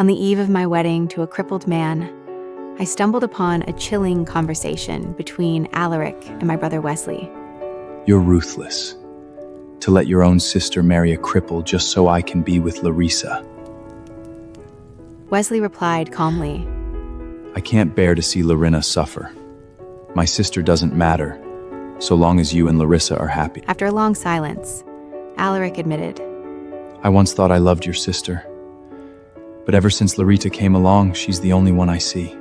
On the eve of my wedding to a crippled man, I stumbled upon a chilling conversation between Alaric and my brother Wesley. You're ruthless. To let your own sister marry a cripple just so I can be with Larissa. Wesley replied calmly, I can't bear to see Larissa suffer. My sister doesn't matter, so long as you and Larissa are happy. After a long silence, Alaric admitted, I once thought I loved your sister, but ever since Larissa came along, she's the only one I see.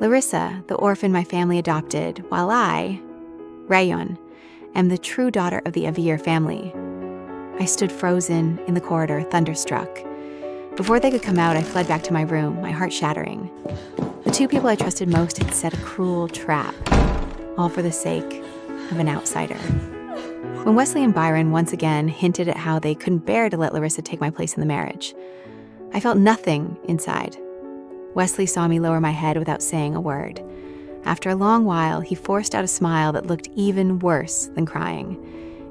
Larissa, the orphan my family adopted, while I, Raeyon, am the true daughter of the Aviir family. I stood frozen in the corridor, thunderstruck. Before they could come out, I fled back to my room, my heart shattering. The two people I trusted most had set a cruel trap, all for the sake of an outsider. When Wesley and Byron once again hinted at how they couldn't bear to let Larissa take my place in the marriage, I felt nothing inside. Wesley saw me lower my head without saying a word. After a long while, he forced out a smile that looked even worse than crying.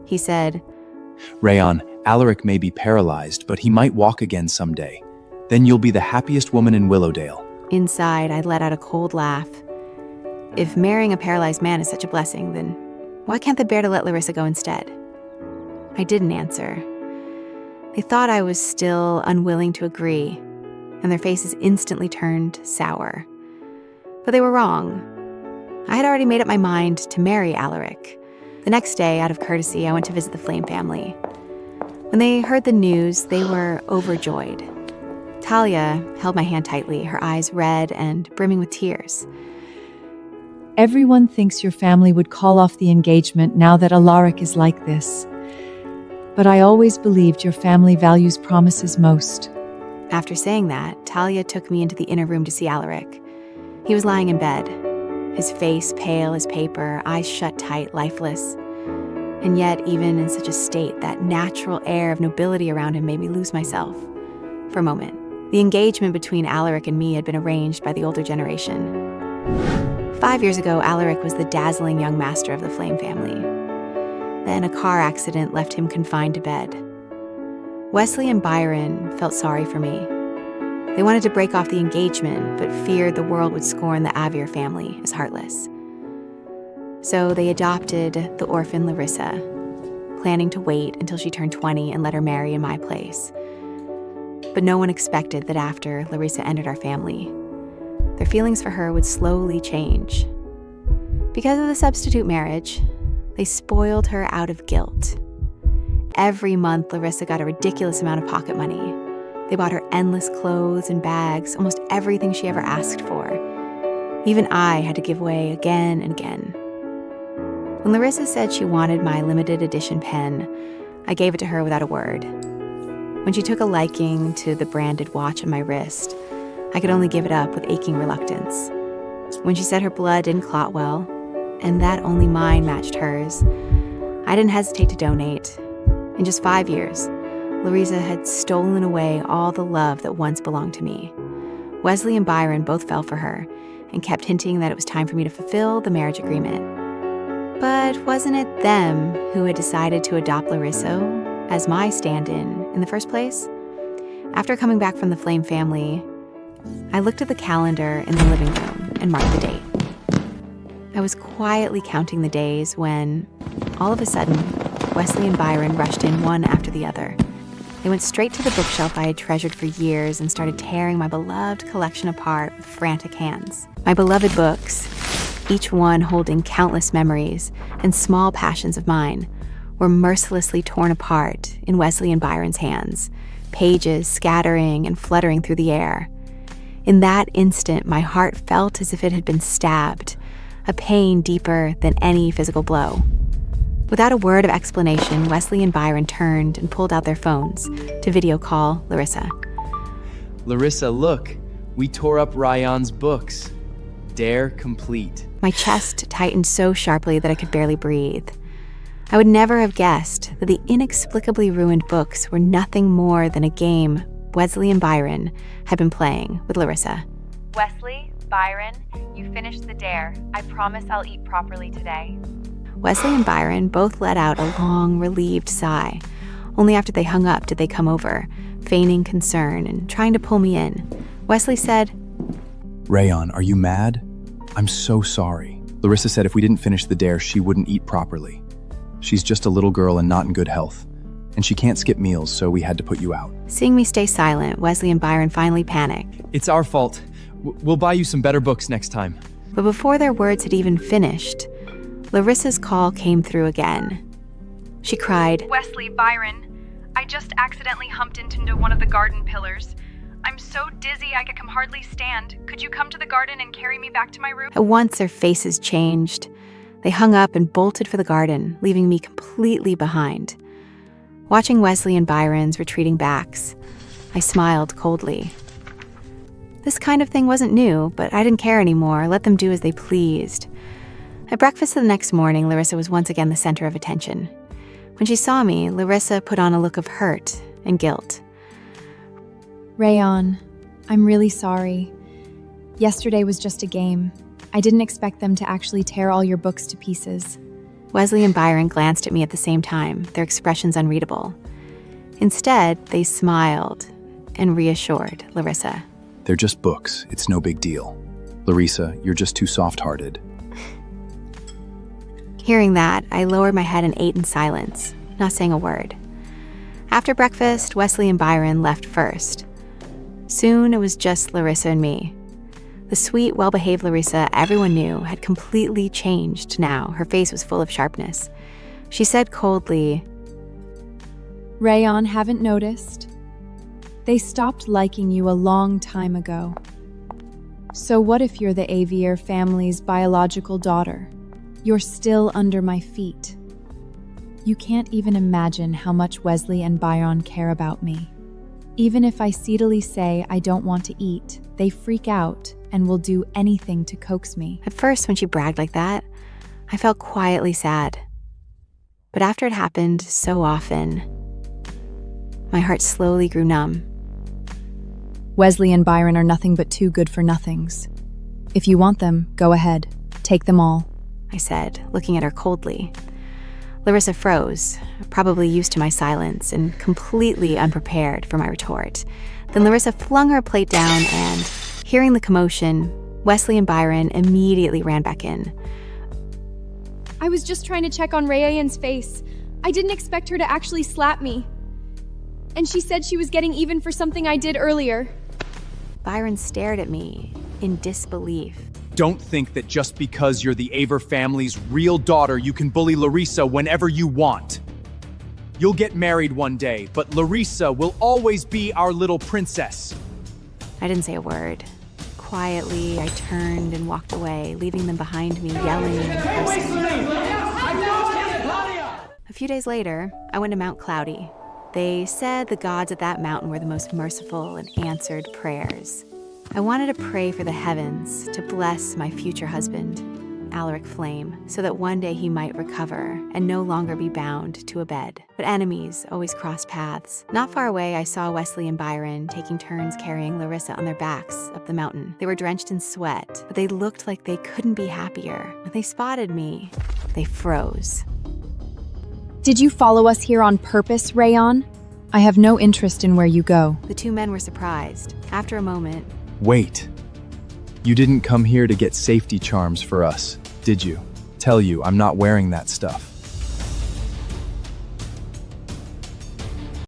He said, Raeyon, Alaric may be paralyzed, but he might walk again someday. Then you'll be the happiest woman in Willowdale. Inside, I let out a cold laugh. If marrying a paralyzed man is such a blessing, then why can't they bear to let Larissa go instead? I didn't answer. They thought I was still unwilling to agree, and their faces instantly turned sour. But they were wrong. I had already made up my mind to marry Alaric. The next day, out of courtesy, I went to visit the Flame family. When they heard the news, they were overjoyed. Talia held my hand tightly, her eyes red and brimming with tears. Everyone thinks your family would call off the engagement now that Alaric is like this. But I always believed your family values promises most. After saying that, Talia took me into the inner room to see Alaric. He was lying in bed, his face pale as paper, eyes shut tight, lifeless. And yet, even in such a state, that natural air of nobility around him made me lose myself. For a moment, the engagement between Alaric and me had been arranged by the older generation. 5 years ago, Alaric was the dazzling young master of the Flame family. Then a car accident left him confined to bed. Wesley and Byron felt sorry for me. They wanted to break off the engagement, but feared the world would scorn the Aviir family as heartless. So they adopted the orphan Larissa, planning to wait until she turned 20 and let her marry in my place. But no one expected that after Larissa entered our family, their feelings for her would slowly change. Because of the substitute marriage, they spoiled her out of guilt. Every month, Larissa got a ridiculous amount of pocket money. They bought her endless clothes and bags, almost everything she ever asked for. Even I had to give way again and again. When Larissa said she wanted my limited edition pen, I gave it to her without a word. When she took a liking to the branded watch on my wrist, I could only give it up with aching reluctance. When she said her blood didn't clot well, and that only mine matched hers, I didn't hesitate to donate. In just 5 years, Larissa had stolen away all the love that once belonged to me. Wesley and Byron both fell for her and kept hinting that it was time for me to fulfill the marriage agreement. But wasn't it them who had decided to adopt Larissa as my stand-in the first place? After coming back from the Flame family, I looked at the calendar in the living room and marked the date. I was quietly counting the days when, all of a sudden, Wesley and Byron rushed in one after the other. They went straight to the bookshelf I had treasured for years and started tearing my beloved collection apart with frantic hands. My beloved books, each one holding countless memories and small passions of mine, were mercilessly torn apart in Wesley and Byron's hands, pages scattering and fluttering through the air. In that instant, my heart felt as if it had been stabbed, a pain deeper than any physical blow. Without a word of explanation, Wesley and Byron turned and pulled out their phones to video call Larissa. Larissa, look, we tore up Raeyon's books. Dare complete. My chest tightened so sharply that I could barely breathe. I would never have guessed that the inexplicably ruined books were nothing more than a game Wesley and Byron had been playing with Larissa. Wesley, Byron, you finished the dare. I promise I'll eat properly today. Wesley and Byron both let out a long, relieved sigh. Only after they hung up did they come over, feigning concern and trying to pull me in. Wesley said, Raeyon, are you mad? I'm so sorry. Larissa said if we didn't finish the dare, she wouldn't eat properly. She's just a little girl and not in good health. And she can't skip meals, so we had to put you out. Seeing me stay silent, Wesley and Byron finally panicked. It's our fault. We'll buy you some better books next time. But before their words had even finished, Larissa's call came through again. She cried, Wesley, Byron, I just accidentally humped into one of the garden pillars. I'm so dizzy I can hardly stand. Could you come to the garden and carry me back to my room? At once their faces changed. They hung up and bolted for the garden, leaving me completely behind. Watching Wesley and Byron's retreating backs, I smiled coldly. This kind of thing wasn't new, but I didn't care anymore. Let them do as they pleased. At breakfast the next morning, Larissa was once again the center of attention. When she saw me, Larissa put on a look of hurt and guilt. Raeyon, I'm really sorry. Yesterday was just a game. I didn't expect them to actually tear all your books to pieces. Wesley and Byron glanced at me at the same time, their expressions unreadable. Instead, they smiled and reassured Larissa. They're just books. It's no big deal. Larissa, you're just too soft-hearted. Hearing that, I lowered my head and ate in silence, not saying a word. After breakfast, Wesley and Byron left first. Soon, it was just Larissa and me. The sweet, well-behaved Larissa everyone knew had completely changed now. Her face was full of sharpness. She said coldly, Raeyon, haven't noticed? They stopped liking you a long time ago. So what if you're the Aviir family's biological daughter? You're still under my feet. You can't even imagine how much Wesley and Byron care about me. Even if I seedily say I don't want to eat, they freak out and will do anything to coax me. At first, when she bragged like that, I felt quietly sad. But after it happened so often, my heart slowly grew numb. Wesley and Byron are nothing but two good-for-nothings. If you want them, go ahead. Take them all, I said, looking at her coldly. Larissa froze, probably used to my silence and completely unprepared for my retort. Then Larissa flung her plate down and, hearing the commotion, Wesley and Byron immediately ran back in. I was just trying to check on Raeyon's face. I didn't expect her to actually slap me. And she said she was getting even for something I did earlier. Byron stared at me in disbelief. Don't think that just because you're the Aviir family's real daughter, you can bully Larissa whenever you want. You'll get married one day, but Larissa will always be our little princess. I didn't say a word. Quietly, I turned and walked away, leaving them behind me, yelling and cursing. A few days later, I went to Mount Cloudy. They said the gods at that mountain were the most merciful and answered prayers. I wanted to pray for the heavens to bless my future husband, Alaric Flame, so that one day he might recover and no longer be bound to a bed. But enemies always cross paths. Not far away, I saw Wesley and Byron taking turns carrying Larissa on their backs up the mountain. They were drenched in sweat, but they looked like they couldn't be happier. When they spotted me, they froze. Did you follow us here on purpose, Raeyon? I have no interest in where you go. The two men were surprised. After a moment, Wait. You didn't come here to get safety charms for us, did you? Tell you, I'm not wearing that stuff.